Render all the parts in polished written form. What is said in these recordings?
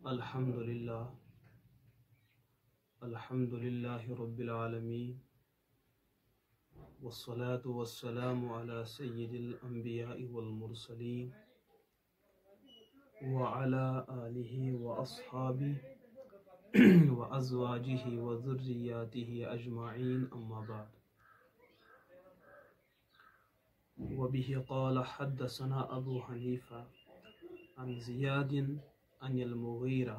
الحمدللہ الحمدللہ رب العالمین والصلاة والسلام على سید الانبیاء والمرسلین وعلى آلہ واصحابہ وازواجہ وذریاتہ اجمعین اما بعد وبه قال حدثنا ابو حنیفہ عن زیاد عن المغیرہ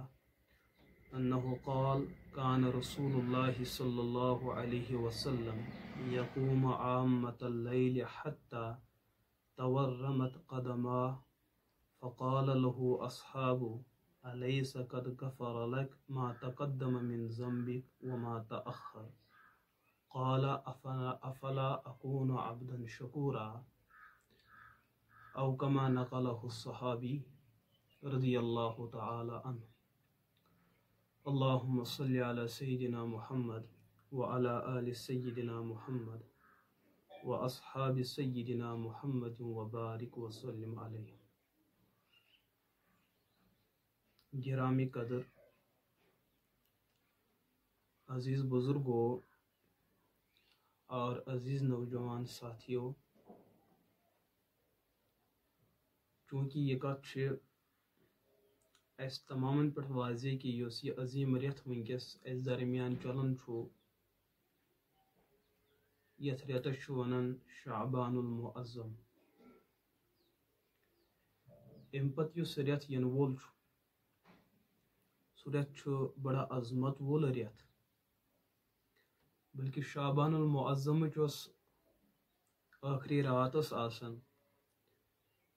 أنه قال كان رسول الله صلى الله عليه وسلم يقوم عامة الليل حتى تورمت قدماه فقال له أصحابه أليس قد غفر لك ما تقدم من ذنبك وما تأخر قال أفلا أكون عبدا شكورا أو كما نقله الصحابي رضي الله تعالى عنه اللهم صل على سيدنا محمد وعلى آل سيدنا محمد وأصحاب سيدنا محمد وبارك وسلم عليه. گرامی قدر عزیز بزرگوں اور عزیز نوجوان ساتھیوں، چونکہ یہ کت اس تمام پہ واضح کہ یہ عظیم ریت ونکس اس درمیان چلان یت ریتس ونان شعبان المعظم. ام پتہ اس ریت ین وول سہ ریت بڑا عظمت وول ریت، بلکہ شعبان المعظم آخری رات آسان.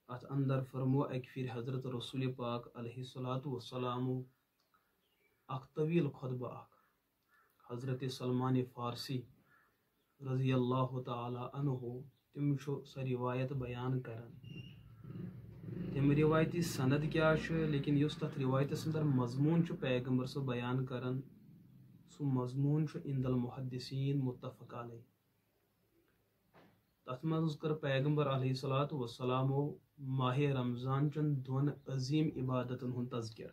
ات اندر فرمو اک پھر حضرت رسول پاک علیہ الصلوۃ والسلام اخ طویل خطبہ حضرت سلمان فارسی رضی اللہ تعالی عنہ تم سہ روایت بیان کران. تم روایتی سند کیا لیکن اس تر روایتس اندر مضمون پیغمبر سے بیان کران سہ مضمون عند المحدثین متفق علیہ. تت مز کر پیغمبر علیہ الصلوۃ والسلام ماہ رمضان چن دون عظیم عبادتن ہند تذکر.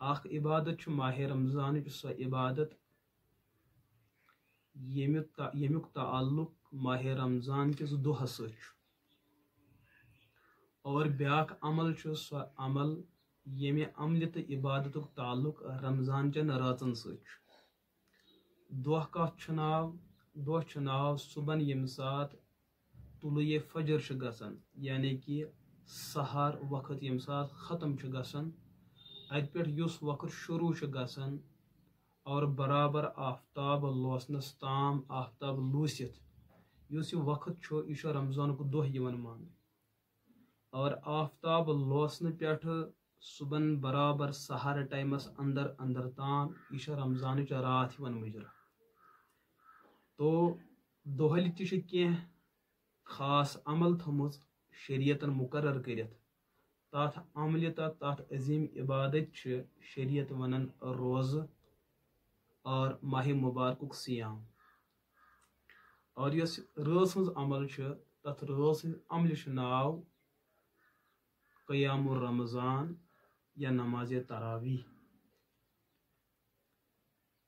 اخ عبادت ماہ رمضان سو عبادت یمیک تعلق ماہ رمضان کس دہس اور بیاکھ عمل سو عمل یمہ عمل تو عبادت تعلق رمضان چن راتن دہ کت دہ ناو صبح یم سات طلوع فجر گسان یعنی کہ سحر وقت یم سات ختم گسان ات پہ اس وقت شروع گسان اور برابر آفتاب لوسنس تام آفتاب لوست اس یہ وقت یہ رمضان کو دہ مان اور آفتاب لوسن پہ صبح برابر سحر ٹائمس اندر اندر تام یہ رمضان رات مجرا. تو دہل تہ خاص عمل تھومت شریعتن مقرر کرت تات عمل تات عظیم عبادت شریعت ونان روز اور ماہ مبارک سیام. اور اس رز ہز عمل تت رز عمل ناو قیام الرمضان یا نماز تراویح.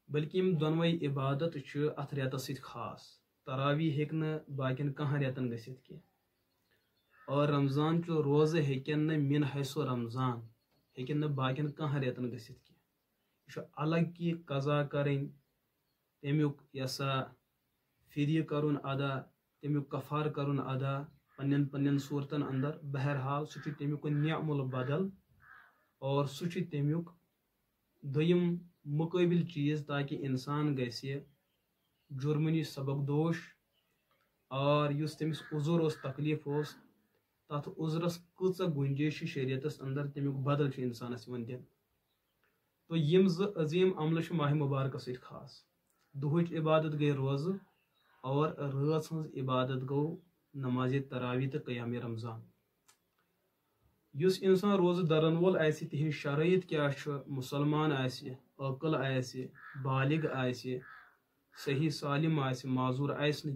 بلکہ یم دونوے عبادت ات ریتس ست خاص. تراویح ہیکن باقین کہاں ریتن گھت کی اور رمضان روزہ ہیکن من حیث رمضان ہیکن باقین کہاں ریتن گھت کی. یہ الگ کی قضا کریں تمیک یسا فدیہ کرن ادا تمیک کفار کرن ادا پنن پنن صورتن اندر. بہرحال سہ تمیک نعم البدل اور سہ تمیک دویم مقابل چیز تاکہ انسان گھس جرمنی سبق دوش اور اس تمس عذر اس تکلیف اس تات عذرس کچھ گنجائش شریعتس اندر تمیک بدل انسانس دن. تو یم عظیم عمل ماہ مبارک ست خاص. دہچ عبادت گئی روز اور رات ہز عبادت گو نماز تراویح تو قیام رمضان. اس انسان روز درن وول تہذ شرائط کیا مسلمان عقل بالغ صحیح سالم معذور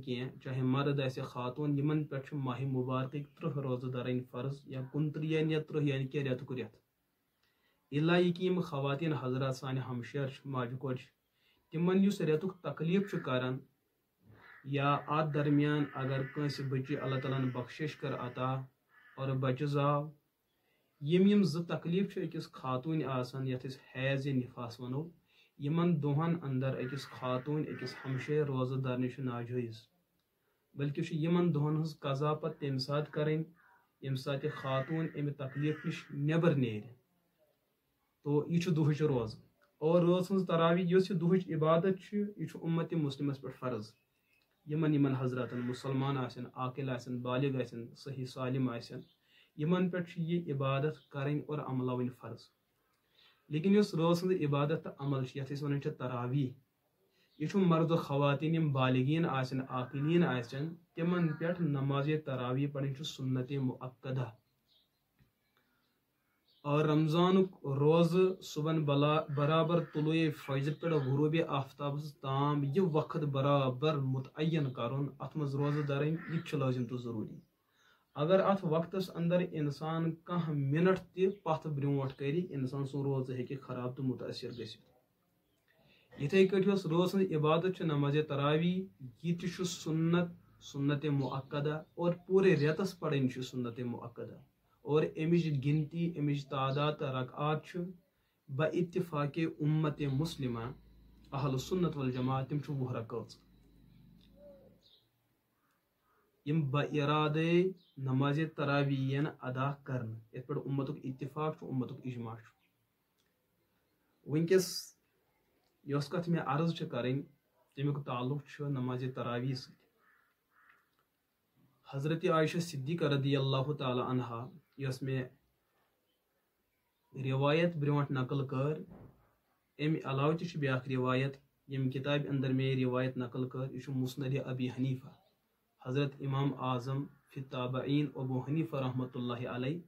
کی چاہے مرد خاتون یمن پہ ماہ مبارک 30 روزہ درین فرض یا 29 یا 30 یعنی کہ ریتک ریت. اللہ یہ کہ یم خواتین حضرات سانہ ہمشیر ماجہ کوج تمن یس ریتک تکلیف کران یا ات درمیان اگر کنس بچی اللہ تعالیٰ بخشش کر عطا اور بچہ زاو یم ز تکلیف اکس خاتون آسان یت حیض یا نفاس ونو یمن دہن اندر اکس خاتون اکس ہمشیر روزہ دار نش ناجائز بلکہ یمن دہن ہز قضا پتہ تمہ سات کریں یم سات خاتون امہ تکلیف نش نیبر نیر تو یہ دہچ روز اور روز ہز تراوی اس دہچ عبادت یہ امت مسلمس پہ فرض یمن حضراتن مسلمان آسن عاقل آسن بالغ آسن صحیح سالم آسن یمن پہ یہ عبادت کریں اور عملوین فرض لیکن اس روز ہند عبادت تو عمل یت ونان تراوی یہ مرد و خواتین یم بالغین آسن عاقلین آسن تمن پہ نماز تراوی پڑھن سنت مؤکدہ اور رمضان روز صبح برابر طلوع فجر پہ غروب آفتاب تام یہ وقت برابر متعین کرن ات مز روزہ دارن یہ لازم تو ضروری اگر ات وقتس اندر انسان کھانا منٹ تہ پتھ برونٹ کری انسان سن روزہ ہیکہ خراب تو متاثر گژھت یتھے کٹھ یس روز ہند عبادت نماز تراوی یہ تہ سنت مؤکدہ اور پورے ریتس پڑھن سنت مؤکدہ اور امچ گنتی امچ تعداد رکعات با اتفاق امت مسلمہ اہل سنت والجماعت تم 20 رکعت یم با ارادہ نماز تراوی ادا کرن یت پہ امتک اتفاق امتک اجماع ونکس یس کت میں عرض کریں تمیک تعلق نماز تراوی ست حضرت عائشہ صدیقہ رضی اللہ تعالی عنہا یس میں روایت برونٹ نقل کر ام علاوہ تہ بیاکھ روایت یم کتاب اندر میں روایت نقل کر یہ مسند ابی حنیفہ حضرت امام اعظم فی التابعین ابو حنیفہ رحمۃ اللہ علیہ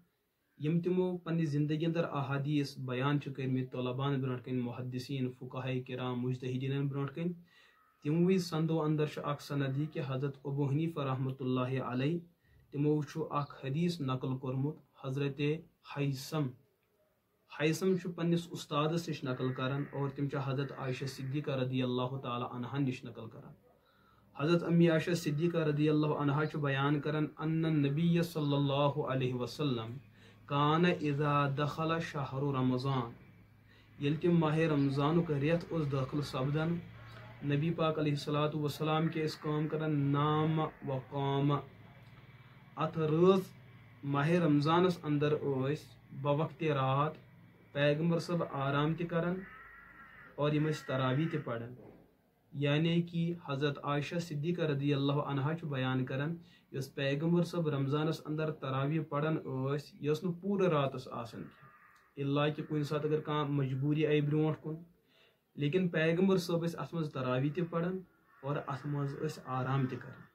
یم تمو پنہ زندگی اندر احادیث بیان کرمت طلبان برونٹ کن محدثین فقہاء کرام مجتہدین برونٹ کن تموی سندو اندر اخ سندی کہ حضرت ابو حنیفہ رحمۃ اللہ علیہ تمو اخ حدیث نقل کورمت حضرت حیثم پنس استادس نش نقل کران اور تم حضرت عائشہ صدیقہ رضی اللہ تعالی عنہا نش نقل کران حضرت امی عائشہ صدیقہ رضی اللہ عنہا بیان کران ان النبی صلی اللہ علیہ وسلم کان اذا دخل شہر رمضان یل تم ماہ رمضان ریت اس داخل سپدان نبی پاک علیہ الصلوۃ والسلام کے اس کام کران نام و قام ات رز ماہ رمضانس اندر بوقت رات پیغمبر صاحب آرام تہ کران اور یم تراوی تہ پڑھان یعنی کہ حضرت عائشہ صدیقہ رضی اللہ عنہا بیان کران یس پیغمبر صاحب رمضانس اندر تراوی پڑھان یس نو پورے راتس آسان اللہ کہ کن سات اگر کان مجبوری آئی برونٹ کن لیکن پیغمبر صاحب ات مز تراوی تہ پڑھان اور ات مز آرام تہ کران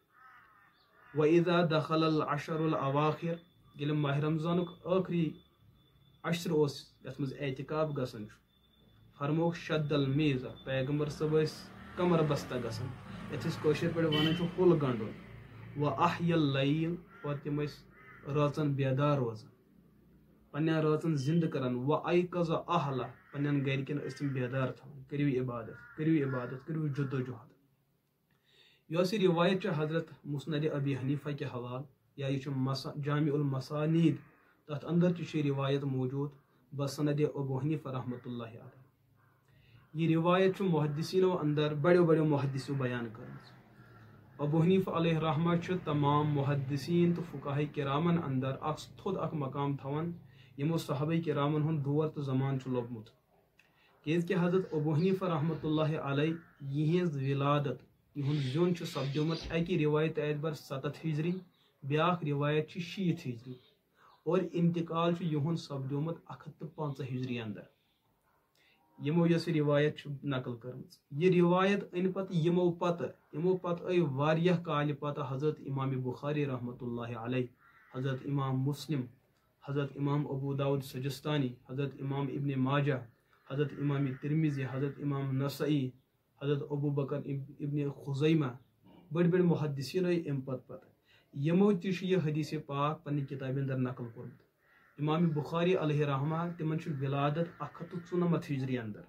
وَإِذَا دَخَلَ الْعَشْرُ الْأَوَاخِرُ ییٚلہِ ماہ رمضانُک ٲخری عشر اوس یتھ منٛز اعتکاف گژھان چھُ فرموک شد المیٖزا پیغمبر صٲب ٲسۍ کمر بستہ گژھان یتھ أسۍ کٲشِر پٲٹھۍ ونان چھِ کُل گنڈُن وَأَحْیَا اللَّیل اور تِم ٲسۍ رٲژن بیدار روزان پننٮ۪ن رٲژن زندٕ کران وَأَیقَظَ أَہْلَہ پننٮ۪ن گرِکٮ۪ن ٲسۍ تِم بیدار تھاوان کٔرِو عبادت کٔرِو جدوجہد یۄس یہ روایت حضرت مسند ابی حنیفہ کے حوالہ یا یہ جامع المسانید تر اندر تہ روایت موجود بسند ابو حنیفہ رحمۃ اللہ علیہ یہ روایت محدثینو اندر بڑو محدثو بیان کر ابو حنیفہ علیہ رحمہ تمام محدثین تو فقہاء کرامن اندر تھود اخ مقام تھوان یمو صحابہ کرامن ہند دور تو زمان لوبمت کیازکہ حضرت ابو حنیفہ رحمۃ اللہ علیہ یہذ ولادت یہ زون سپدومت اکہ روایت اعتبار 7 ہجری بیاکھ روایت 6 ہجری اور انتقال یہ سپدومت 105 ہجری اندر یمو یس روایت نقل کرم یہ روایت ان یمو پتہ واریاہ کال پتہ حضرت امام بخاری رحمۃ اللہ علیہ حضرت امام مسلم حضرت امام ابو داود سجستانی حضرت امام ابن ماجہ حضرت امام ترمذی حضرت امام نسائی حضرت ابو بکر ابن خزیمہ بڑ محدثین ام پتہ یمو تہ یہ حدیث پاک پنہ کتاب اندر نقل کورمت امام بخاری علیہ رحمہ تمن ولادت 194 ہجری اندر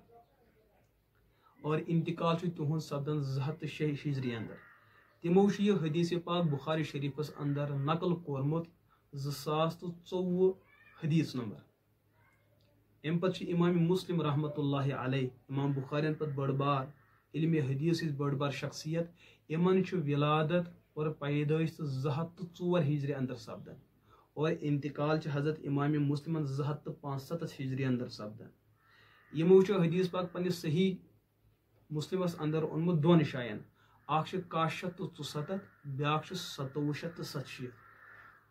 اور انتقال تہذ سپدن 206 ہجری اندر. تمو یہ حدیث پاک بخاری شریفس اندر نقل کورمت 2024 حدیث نمبر. ام پتہ امام مسلم رحمۃ اللہ علیہ امام بخاری پتہ بڑ بار علم حدیث بڑ بار شخصیت امن ولادت اور پیدائش 204 ہجری اندر سپدن اور انتقال حضرت امام مسلم 265 ہجری اندر سپدن. یمو حدیث پاک پنس صحیح مسلمس اندر اونمت دون جائن اخ 6174 بیاکھ 2787.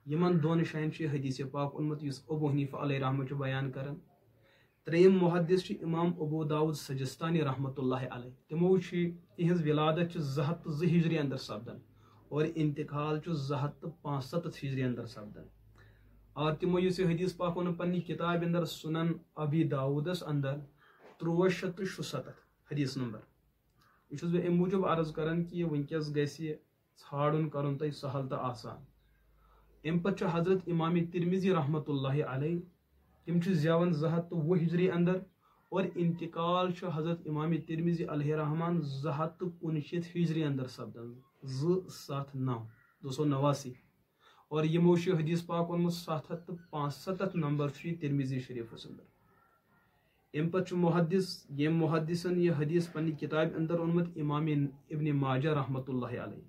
یمن دون جائن حدیث پاک اونمت اس ابو حنیفہ علیہ رحمہ بیان کرن. تریم محدث امام ابو داود سجستانی رحمۃ اللہ علیہ تمو تہذ ولادت 202 ہجری اندر سپدن اور انتقال 265 ہجری اندر سپدن. اور تمو اس حدیث پاک ون پنہ کتاب اندر سنن ابی داودس اندر 367 حدیث نمبر. یہ بہ ام موجود عرض کران کہ ونکس گھس ژھانڈن کرن تہ سہل تو آسان. ام پتہ حضرت امام ترمذی رحمۃ اللہ علیہ تم زیون 220 ہجری اندر اور انتقال حضرت امام ترمذی علیہ رحمان 259 ہجری اندر سپدن 289 اور یمو حدیث پاک اونمت 765 نمبر ترمذی شریفس اندر. ام پتہ محدث یم محدثن یہ حدیث پنہ کتاب اندر اونمت امام ابن ماجہ رحمۃ اللہ علیہ.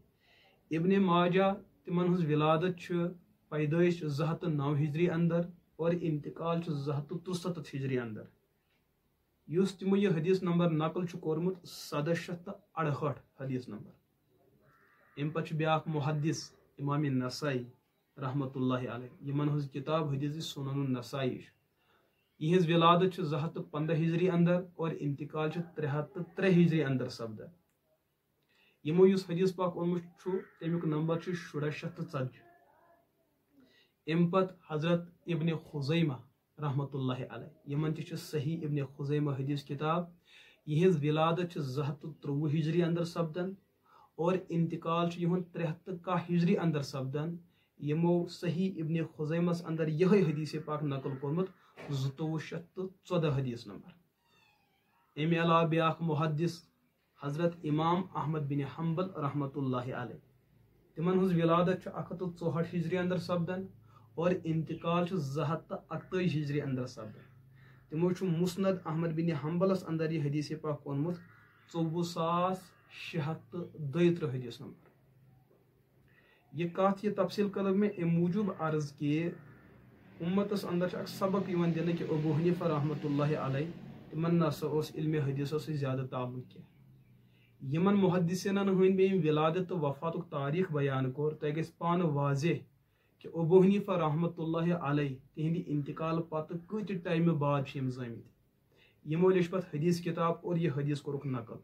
ابن ماجہ تمن ہز ولادت پیدائش 209 ہجری اندر اور انتقال 263 ہجری اندر. اس تمو یہ حدیث نمبر نقل کورمت 768 حدیث نمبر. ام پتہ بیاکھ محدث امام نسائی رحمۃ اللہ علیہ یمن ہز کتاب حدیث سنن النسائی یہز ولادت 215 ہجری اندر اور انتقال 303 ہجری اندر سپدن. یمو اس حدیث پاک اونمت تمیک نمبر 640. ام پت حضرت ابن خزیمہ رحمۃ اللہ علیہ یمن تہ صحیح ابن خزیمہ حدیث کتاب یہز ولادت 223 ہجری اندر سپدن اور انتقال یہن 301 ہجری اندر سپدن. یمو صحیح ابن خزیمس اندر یہ حدیث پاک نقل کورمت 2214 حدیث نمبر. امہ علاوہ بیاکھ محدث حضرت امام احمد بن حنبل رحمۃ اللہ علیہ تمن ہز ولادت 164 ہجری اندر سپدن اور انتقال 228 ہجری اندر سپدن. تمو مسند احمد بن حنبلس اندر یہ حدیث پاک اونمت 24632 حدیث نمبر. یہ کات یہ تفصیل کر میں ام موجود عرض کہ امتس اندر اک سبق دن کہ ابو حنیفہ رحمۃ اللہ علیہ تمن نسا علم حدیث زیادہ تعلق کی. یمن محدثین ہند بیم ولادت تو وفات تاریخ بیان کور تہ گژھِ پان واضح کہ ابو حنیفہ رحمۃ اللہ علیہ تہندی انتقال پتہ کت ٹائم بعد زامت. یمو لیچ پت حدیث کتاب اور یہ حدیث کورک نقل.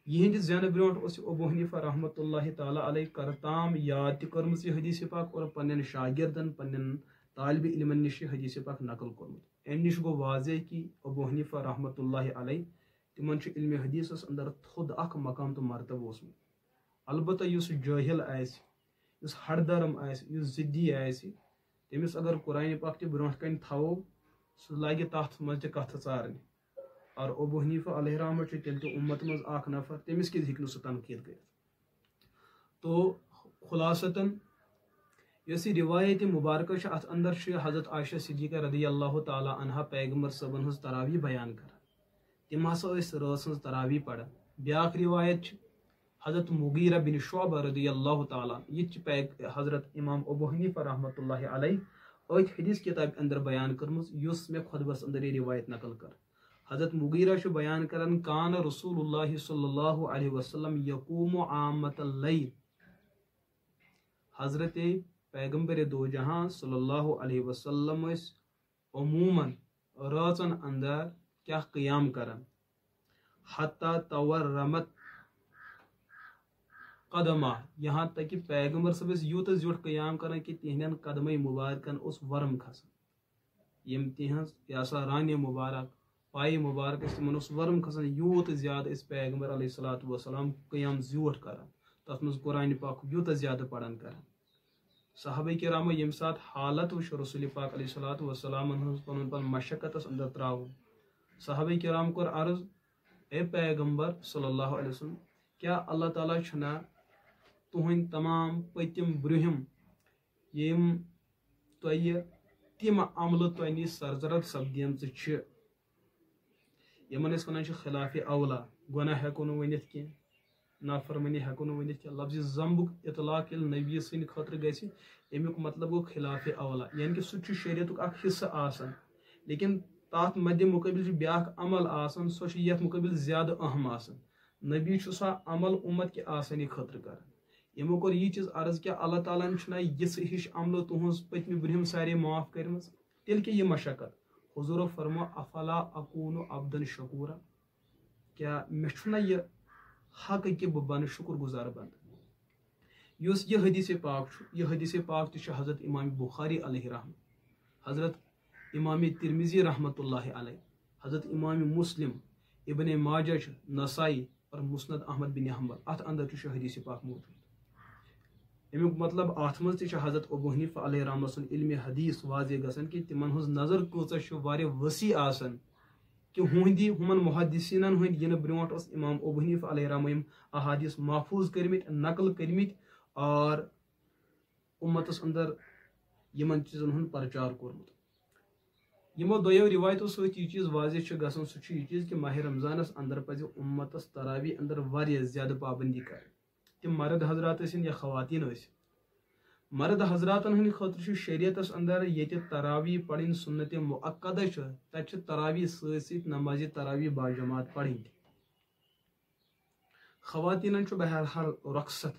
یہند زین برونٹ ابو حنیفہ رحمۃ اللہ تعالی علیہ کرتام یاد تہ کرمز یہ حدیث پاک اور پنن شاگردن پنن طالب علمن نش حدیث پاک نقل کورمت. ام نش گو واضح کہ ابو حنیفہ رحمۃ اللہ علیہ تمن علم حدیث اندر تھود اخ مقام تو مرتبہ اوسمت. البتہ اس جاہل اس ہڑ درم اس ضدی تمس اگر قرآن پاک تہ برونٹ کن تھو سہ لاگہ تات مز تہ کتھ ژارن. اور ابو حنیفہ علیہ رحمہ تیل تو امت مز اخ نفر تمس کت ہیکہ سہ تنقید کر. تو خلاصتاً یس روایت مبارکہ ات اندر حضرت عائشہ صدیقہ رضی اللہ تعالی عنہ پیغمبر صبن ہز تراوی بیان کر. تم ہسا رات ہز تراوی پڑھان. بیاکھ روایت حضرت مغیرہ بن شعبہ رضی اللہ تعالیٰ یہ حضرت امام ابو حنیفہ رحمۃ اللہ علیہ ات حدیث کتاب اندر بیان کرمز یس میں خطبس اندر یہ روایت نقل کر. حضرت مغیرہ بیان کران کان رسول اللہ صلی اللہ علیہ وسلم یقوم عامۃ اللیل. حضرت پیغمبر دو جہاں صلی اللہ علیہ وسلم عموماً راتن اندر کیا قیام کرن حتی تورمت قدمہ یہاں تک کہ پیغمبر صاحب یوت زیوٹ قیام کرن کہ تہندین قدمے مبارکن اس ورم کھسن. یم تہنز یہ سا رانی مبارک پائی مبارک تمن اس ورم کھسن یوت زیادہ اس پیغمبر علیہ الصلوۃ والسلام قیام زیوٹ کران تس مز قرآن پاک یوت زیادہ پڑھان کران. صحابہ کرامو یم سات حالت وچ رسول پاک علیہ الصلوۃ والسلام پن پن مشقتس اندر تراو صحابہ کرام کور عرض اے پیغمبر صلی اللہ علیہ وسلم کیا اللہ تعالیٰ چھنا تہند تمام پتم برہم یم تہ تم عمل تہ نش سرزرد سپدیمژ یمن اس ونان خلاف اولا گناہ ہیکو نہ ونتھ کی نافرمانی ہیکو نہ ونتھ کی لفظ ذنبک اطلاق یل نبی سند خاطر گژھِ امیک مطلب گو خلاف اولا یعنی کہ سہ شریعتک اخ حصہ آسان لیکن تات مد مقابل بیاکھ عمل آسان سہ یتھ مقابل زیادہ اہم آسان نبی سہ عمل امت کی آسانی خاطر کر یمو کور یہ چیز عرض کیا اللہ تعالیٰ چھنا یس ہش عمل تہذ پتم برہم سارے معاف کرم تیل کہ یہ مشقت حضور فرمو افلا اکون عبدن شکورا کیا مے چھنا یہ حق کہ بہ بن شکر گزار بند یس یہ حدیث پاک یہ حدیث پاک تہ حضرت امام بخاری علیہ رحم حضرت امام ترمذی رحمۃ اللہ علیہ حضرت امام مسلم ابن ماجہ نسائی اور مسند احمد بن حنبل ات اندر چھ حدیث پاک موجود امیک مطلب ات مز تہ حضرت ابو حنیفہ علیہ رحمہ سن علم حدیث واضح گژھان کہ تمن ہز نظر کۭژاہ واریاہ وسیع آسان کہ ہندی ہمن محدثینن ہند ین برونٹ اس امام ابو حنیفہ علیہ رحمہ یم احادیث محفوظ کرمت نقل کرمت اور امتس اندر یمن چیزن ہند پرچار کورمت یمو دویو روایتو ست یہ چیز واضح گژھان سہ یہ چیز کہ ماہ رمضانس اندر پزِ امتس تراوی اندر واریاہ زیادہ پابندی کر تم مرد حضرات ٲسِن یا خواتین ٲسِن مرد حضراتن ہند خاطر شریعتس اندر یہ تراوی پڑھن سنت مؤکدہ تت تراوی ست نماز تراوی باجماعت پڑھن خواتین بہرحال رخصت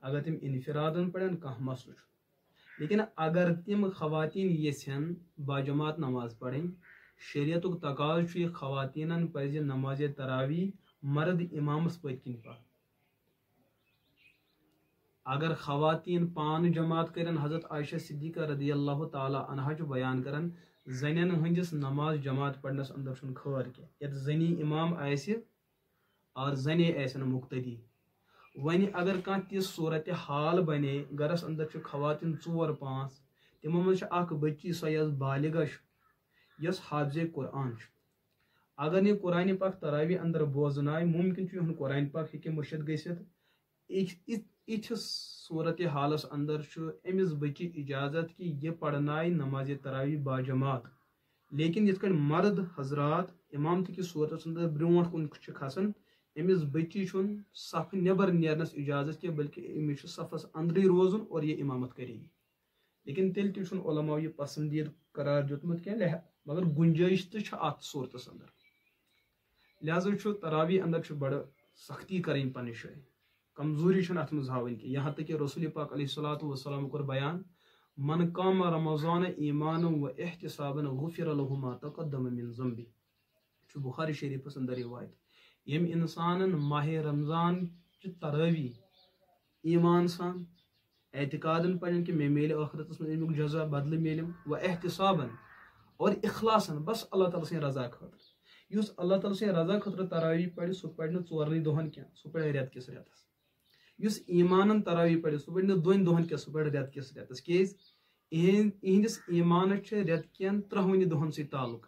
اگر تم انفرادن پڑھن کھانا مسلہ لیکن اگر تم خواتین یژھن باجماعت نماز پڑھن شریعتک تقاض یہ خواتین پزِ نماز تراوی مرد امامس پتھ کن پڑھ اگر خواتین پان جماعت کرن حضرت عائشہ صدیقہ رضی اللہ تعالی عنہا بیان کرن زنین ہندس نماز جماعت پڑھنس اندر چھن خیر کی یت زنی امام آسہ اور زنے آسن مقتدی ون اگر کان تس صورت حال بنے گرس اندر چھ خواتین 4-5 تمو مز اخ بچی سو یس بالغہ یس حافظ قرآن اگر یہ قرآن پاک تراوی اندر بوزن آئی ممکن چھ قرآن پاک ہیکہ مشد گژھت اتھس صورت حالس اندر امس بچی اجازت کہ یہ پڑھنائے نماز تراوی باجماعت لیکن یت مرد حضرات امام تہ کس صورت اندر برونٹ کن کھسان امس بچی چھن صف نبر نیرنس اجازت کی بلکہ امس صفس اندری روزن اور یہ امامت کرے گی لیکن تیل تہ چھن علماء یہ پسندید قرار دیتمت کی مگر گنجائش تہ ات صورتس اندر لہذا تراوی اندر بڑ سختی کریں پنہ جائے کمزوری چھن ات مز ہاون کی یہاں تک کہ رسول پاک علیہ الصلوۃ والسلام کور بیان من قام رمضان ایمانا و احتسابا غفر له ما تقدم من ذنبه بخاری شریف اندر روایت یم انسان ماہ رمضان چ تراوی ایمان سان اعتقادن پڑھن کہ میں میل آخرتس من امیک جزا بدل میلم و احتسابا اور اخلاصا بس اللہ تعالی سن رضا خاطر یس اللہ تعالی سن رضا خاطر تراوی پڑھ سہ پڑھ نہ 4 دہن کی سہ پڑھ رٮ۪تھ کس رٮ۪تس یس ایمانن تراوی پڑھ سہ پڑھ نہ 2 دہن کی سہ پڑھ رٮ۪تھ کس رٮ۪تس کیاز اہندس ایمانس رٮ۪تھ کٮ۪ن 13 دہن سی تعلق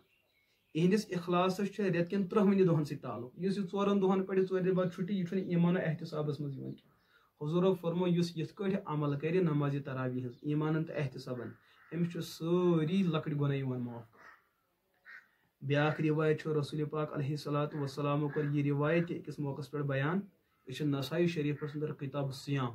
اہندس اخلاصس رٮ۪تھ کٮ۪ن 13 دہن سی تعلق یس یہ 4 دہن پڑھ 4 دہ بعد چھٹی یہ ایمان و احتسابس مز یوان حضور فرمو یس یت کٹ عمل کر نماز تراوی ہز ایمانن تو احتسابن امس ساری لکٹ گناہ یوان معاف بیاکھ روایت رسول پاک علیہ الصلوۃ والسلام کر یہ روایت اکس موقع پہ بیان یہ نسائی شریف اندر کتاب الصیام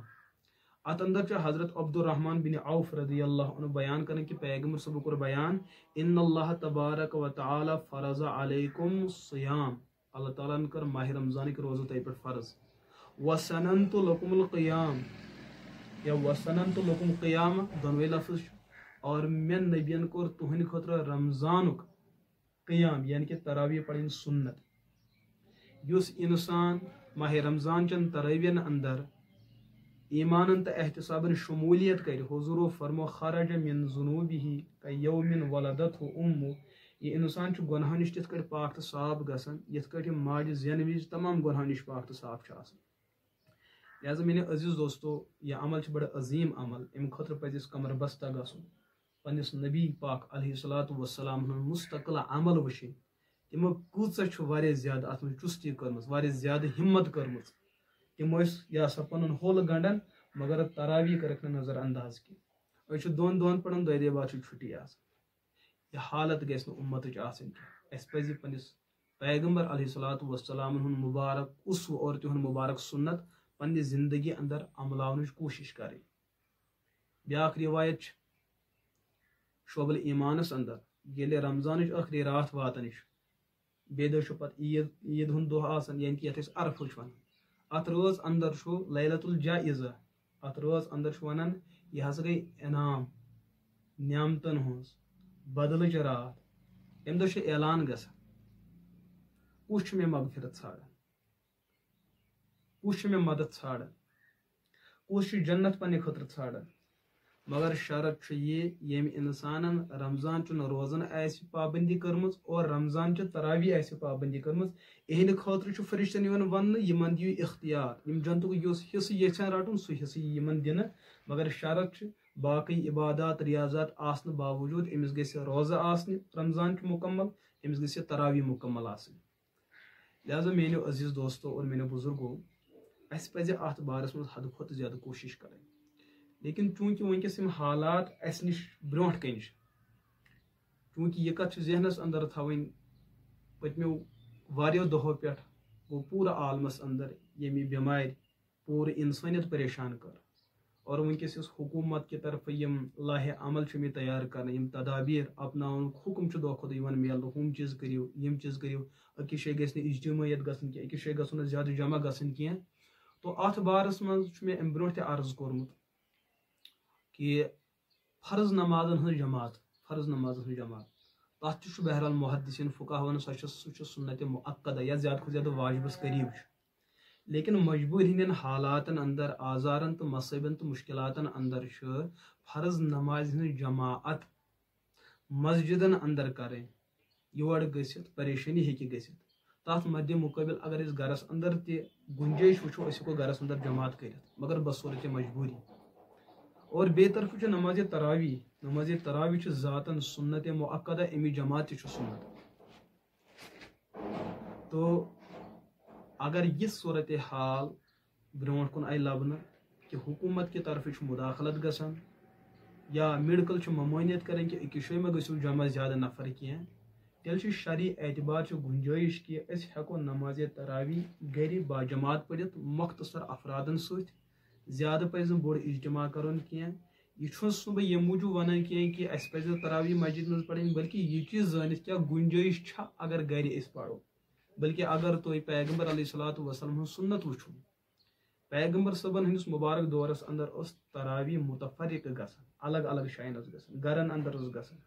ات اندر حضرت عبد الرحمن بن عوف رضی اللہ عنہ بیان کرن کہ پیغمبر صبح کر بیان ان اللہ تبارک و تعالی فرض علیکم الصیام اللہ تعالیٰ کر ماہ رمضان کے روزہ تہ پہ فرض وسننت لکم القیام یا وسننت لکم قیام دونوے لفظ اور میں نبین کور تہند خاطر رمضانک قیام یعنی کہ تراویح پڑھن سنت یس انسان ماہ رمضان چن تراویحن اندر ایمانن تو احتسابن شمولیت کر حضور فرمو خرج من ذنوبہ کیوم ولدتہ امہ یہ انسان گناہ نش تت پاک تو صاف گژھان یت کٹ ماجہ زین وز تمام گناہ نش پاک تو صاف لہذا میرے عزیز دوستو یہ عمل بڑا عظیم عمل ام خاطر پزِ اس کمر بستہ گژھُن پنس نبی پاک علیہ الصلوۃ والسلام مستقل عمل وٕچھِنۍ تمو کۭژاہ چھُ واریاہ زیادٕ اتھ منٛز چُستی کٔرمٕژ واریاہ زیادٕ ہمت کٔرمٕژ تم ٲسۍ یہِ ہسا پنُن ہول گنڈان مگر تراوی کٔرٕکھ نہٕ نظر انداز کینٛہہ أسۍ چھِ دۄن دۄہن پران دۄیہِ بعد چھِ چھُٹی آسان یہ حالت گژھِ نہٕ اُمتٕچ آسٕنۍ کینٛہہ اسہِ پزِ پننس پیغمبر علیہ الصلوۃ والسلام ہُنٛد مبارک اسوہ اور تہنٛد مبارک سنت پننہِ زندگی اندر عملاونٕچ کوٗشش کرٕنۍ بیاکھ روایت چھِ شعبل ایمانس اندر ییٚلہِ رمضانٕچ ٲخری راتھ واتان چھِ بیٚیہِ دۄہ چھُ پتہٕ عیٖد ہُنٛد دۄہ آسان یعنی کہ یتھ أسۍ عرفہٕ چھِ ونان اتھ رٲژ اندر چھُ لیلۃ الجائزہ اتھ رٲژ اندر چھُ ونان یہِ ہسا گٔے انعام نعمتن ہٕنٛز بدلٕچ راتھ امہِ دۄہ چھُ اعلان گژھان کُس چھُ مےٚ مغفرت ژھانڈان کُس چھُ مےٚ مدد ژھانڈان کُس چھُ جنت پننہِ خٲطرٕ ژھانڈان مگر شرط چھُ یہِ ییٚمہِ انسانن رمضان چُن روزن آسہِ پابندی کٔرمٕژ اور رمضان چہِ تراوی آسہِ پابندی کٔرمٕژ یِہنٛدِ خٲطرٕ چھُ فرشتن یِوان وننہٕ یِمن دِیِو اختیار یِم جنتُک یُس حصہٕ یژھان رٹُن سُہ حصہٕ یی یِمن دِنہٕ مگر شرط چھُ باقٕے عبادات ریاضات آسنہٕ باوجوٗد أمِس گژھِ روزٕ آسنہِ رمضان چھُ مکمل أمِس گژھِ تراوی مکمل آسٕنۍ لہذا میانیو عزیز دوستو اور میانیو بزرگو اسہِ پزِ اتھ بارس منٛز حدٕ کھۄتہٕ زیادٕ کوٗشش کرٕنۍ لیکن چوٗنٛکہِ وٕنکیٚس یِم حالات اسہِ نِش برونٛٹھ کَنہِ چھِ چوٗنٛکہِ یہِ کتھ چھِ ذہنس اندر تھاوٕنۍ پٔتمیو واریاہو دۄہو پٮ۪ٹھ گوٚو پوٗرٕ عالمس اندر ییٚمہِ یہِ بٮ۪مارِ پوٗرٕ انسٲنیت پریشان کٔر اور وٕنکیٚس یُس حکوٗمت کہِ طرفہٕ یِم لاہہِ عمل چھِ آمٕتۍ تیار کرنہٕ یِم تدابیٖر اپناونُک حُکم چھُ دۄہ کھۄتہٕ دۄہ یِوان میلنہٕ ہُم چیٖز کٔرِو یِم چیٖز کٔرِو أکِس جایہِ گژھِ نہٕ اجتماعیت گژھٕنۍ کینٛہہ أکِس جایہِ گژھُن نہٕ زیادٕ جمع گژھٕنۍ کینٛہہ تو اتھ بارس منٛز چھُ مےٚ امہِ برونٛٹھ تہِ عرض کوٚرمُت کہ فرض نمازن ہٕنٛز جماعت تتھ تہِ چھُ بہرحال محدثین فقہ ونان سُہ چھُ سنت مؤکدہ یا زیادٕ کھۄتہٕ زیادٕ واجبس قریب چھُ لیکن مجبوٗری ہٕنٛدٮ۪ن حالاتن اندر آزارن تہٕ مصٲیبن تہٕ مشکلاتن اندر چھُ فرض نمازِ ہٕنٛز جماعت مسجدن اندر کرٕنۍ یور گٔژھِتھ پریشٲنی ہیٚکہِ گٔژھِتھ تتھ مدِ مقٲبل اگر أسۍ گرس اندر تہِ گُنجٲیش وٕچھو أسۍ ہٮ۪کو گرس اندر جماعت کٔرِتھ مگر بصوٗرتِ مجبوٗری اور بیٚیہِ طرفہٕ چھُ نمازِ تراوی چھُ ذاتن سنت مؤکدہ امِچ جماعت تہِ چھُ سنت تو اگر یہِ صوٗرتِ حال برونٛٹھ کُن آیہِ لبنہٕ کہ حکوٗمت کہِ طرفہٕ چھُ مُداخلت گژھان یا میڈیکل چھُ ممٲنیت کران کہ أکِس جایہِ مہ گٔژھِو جمع زیادٕ نفر کینٛہہ تیٚلہِ چھُ شرعی اعتبار چھُ گُنجٲیش کہ أسۍ ہٮ۪کو نمازِ تراوی گرِ باجماعت پٔرِتھ مۄختصر افرادن سۭتۍ زیادٕ پزِ نہٕ بوٚڑ اجتماع کرُن کینٛہہ یہ چھُس نہٕ بہٕ ییٚمہِ موٗجوٗب ونان کینٛہہ کہ اسہِ پزِ تراوی مسجد منٛز پرٕنۍ بلکہ یہِ چیٖز زٲنِتھ کیٛاہ گُنجٲیش چھا اگر گرِ أسۍ پرو بلکہ اگر تُہۍ پیغمبر علیہ الصلوۃ والسلام ہُنٛد سنت وٕچھو پیغمبر صٲبن ہٕنٛدِس مُبارک دورس اندر ٲس تراوی متفرقہٕ گژھان الگ الگ جاین ٲس گژھان گرن اندر ٲس گژھان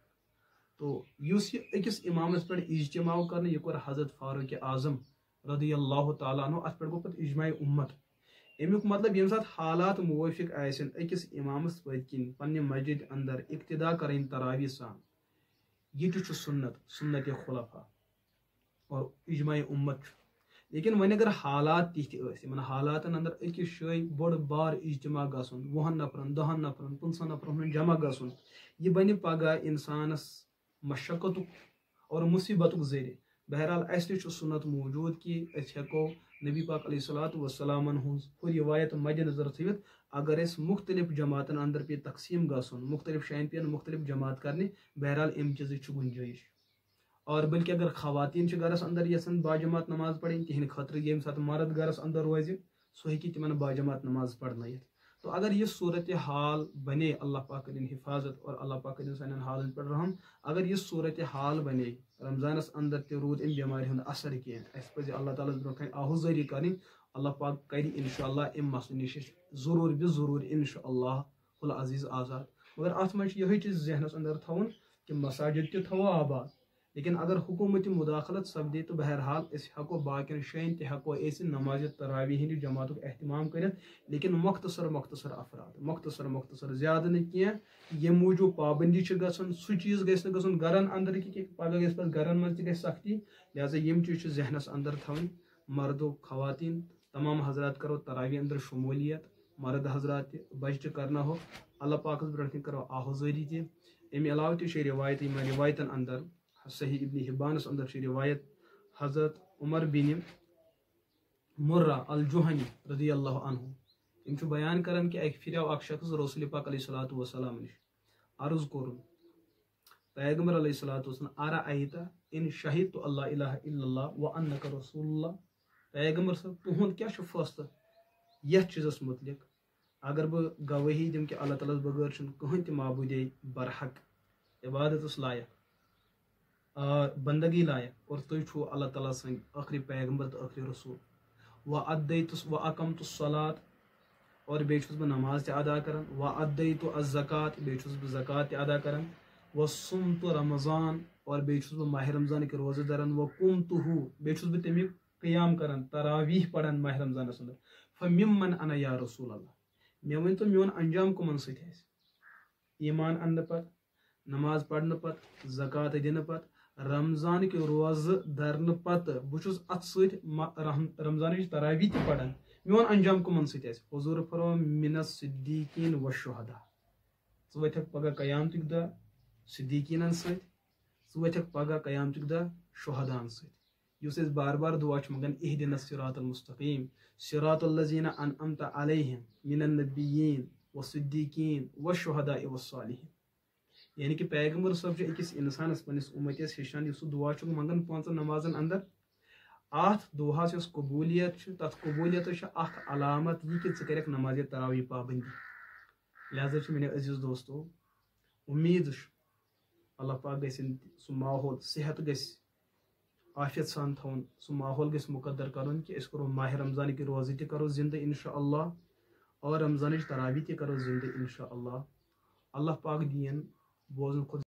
تو یُس یہِ أکِس امامس پٮ۪ٹھ اجتماع کرنہٕ یہِ کوٚر حضرت فاروق اعظم رضی اللہ تعالیٰ عنہ اتھ پٮ۪ٹھ گوٚو پتہٕ اجماع امت امیُک مطلب ییٚمہِ ساتہٕ حالات موٲفِق آسن أکِس امامس پٔتۍ کِنۍ پننہِ مسجد اندر اقتدا کرٕنۍ تراوی سان یہِ تہِ چھُ سنت خلفاء اور اجماع امت چھُ لیکن وۄنۍ اگر حالات تِتھۍ ٲسۍ یِمن حالاتن اندر أکِس جایہِ بوٚڑ بار اجتماع گژھُن 20 نفرن 10 نفرن 15 نفرن ہُنٛد جمع گژھُن یہِ بنہِ پگاہ انسانس مشقتُک اور مصیبتُک ذٔریعہٕ بہرحال اسہِ تہِ چھُ سنت موجوٗد کہ أسۍ ہٮ۪کو نبی پاک علیہ الصلوۃ والسلامن ہٕنٛز ہُہ روایت مدِ نظر تھٲوِتھ اگر أسۍ مختلف جماعتن اندر پیٚیہِ تقسیٖم گژھُن مختلف جاین پیٚن مختلف جماعت کرنہِ بہرحال امہِ چیٖزٕچ چھِ گُنجٲیش اور بلکہ اگر خواتین چھِ گرس اندر یژھان باجماعت نماز پرٕنۍ تِہنٛدِ خٲطرٕ ییٚمہِ ساتہٕ مرد گرس اندر روزِ سُہ ہیٚکہِ تِمن باجماعت نماز پرنٲیِتھ تو اگر یہِ صوٗرتِ حال بنے اللہ پاک کٔرِنۍ حفاظت اور اللہ پاک کٔرِنۍ سانٮ۪ن حالن پٮ۪ٹھ رحم اگر یہِ صوٗرتِ حال بنے رمضانس اندر تہِ روٗد امہِ بٮ۪مارِ ہُنٛد اثر کینٛہہ اسہِ پزِ اللہ تعالیٰ ہس برونٛٹھ کنہِ آہوٗزٲری کرٕنۍ اللہ پاک کرِ انشاء اللہ امہِ مسلہٕ نِش ضروٗر بہِ ضروٗر انشاء اللہ العزیٖز آزاد مگر اتھ منٛز چھُ یِہوے چیٖز ذہنس اندر تھاوُن کہ مساجد تہِ تھاوو آباد لیکن اگر حکوٗمتی مُداخلت سپدے تہٕ بہرحال أسۍ ہٮ۪کو باقین جاین تہِ ہٮ۪کو أسۍ نمازِ تراوی ہِنٛدِ جماعتُک اہتمام کٔرِتھ لیکن مۄختصر افراد مۄختصر زیادٕ نہٕ کینٛہہ ییٚمہِ موٗجوٗب پابندی چھِ گژھان سُہ چیٖز گژھِ نہٕ گژھُن گرن اندر کہِ پگہہ گژھِ پتہٕ گرن منٛز تہِ گژھِ سختی لہٰذا یِم چیٖز چھِ ذہنس اندر تھاوٕنۍ مردو خواتین تمام حضرات کرو تراوی اندر شمولیت مرد حضرات بچہ کرنا ہو اللہ پاک برٹھ کرو آہوزری تہ امہ علاوہ تہ روایت روایتن اندر صحیح ابن حبانس اندر روایت حضرت عمر بن مرہ الجہنی رضی اللہ عنہ بیان کران کہ اک پھر آو اک شخص رسول پاک علیہ الصلوۃ والسلام نش عرض کورن پیغمبر علیہ الصلوۃ والسلام ارا ایتا ان شہدت اللہ الہ الا اللہ وانک رسول اللہ پیغمبر صاحب تہند کیا چھ فیصلہ یتھ چیزس متعلق اگر بہ گواہی دم کہ اللہ تعالیٰ بغیر چھ کہین تہ معبود برحق عبادت لائق بندگی لائق اور تھی چھو اللہ تعالیٰ سن آخری پیغمبر تو آخری رسول و اقمت الصلاۃ اور بیچ بہ نماز تہ ادا کران و ادیت الزکات بیچ بہ زکات تہ ادا کران و صمت رمضان اور بیچ بہ ماہ رمضان کے روزہ دران و قمتہ بیچ بہ تمیک قیام کران تراویح پڑھان ماہ رمضان اندر فممن انا یا رسول اللہ مے ون تو میون انجام کمن ست ایمان ان پت نماز پڑھنے پت زکات دن پت رمضان کے روز درن پت بہس ات ست رمضان تراویح تہ پڑھان میون انجام کمن ست حضور فرمو من الصدیقین والشہداء ژٕ وتھکھ پگہ قیامتک دہ صدیقینن ست ژٕ وتھکھ پگہ قیامتک دہ شہداءن ست یس اس بار بار دعا چھ منگان اہدنا الصراط المستقیم صراط الذین انعمت علیہم من النبیین والصدیقین والشہداء والصالحین یعنی کہ پیغمبر صاحب اکس انسانس پنس امتس ہچان اس دعا چھ منگان پانچن نمازن اندر ات دعاس یس قبولیت تت قبولیت اخ علامت یہ کہ ثرک نماز تراویح پابندی لہذا میرے عزیز دوستو امید اللہ پاک گھن سہ ماحول صحت گھ عافیت سان تھون سہ ماحول گھ مقدر کرن کہ اس کرو ماہ رمضان کے روزے تہ کرو زندہ انشاءاللہ اور رمضان تراویح تہ کرو زندہ انشاءاللہ اللہ پاک دین بوزن خود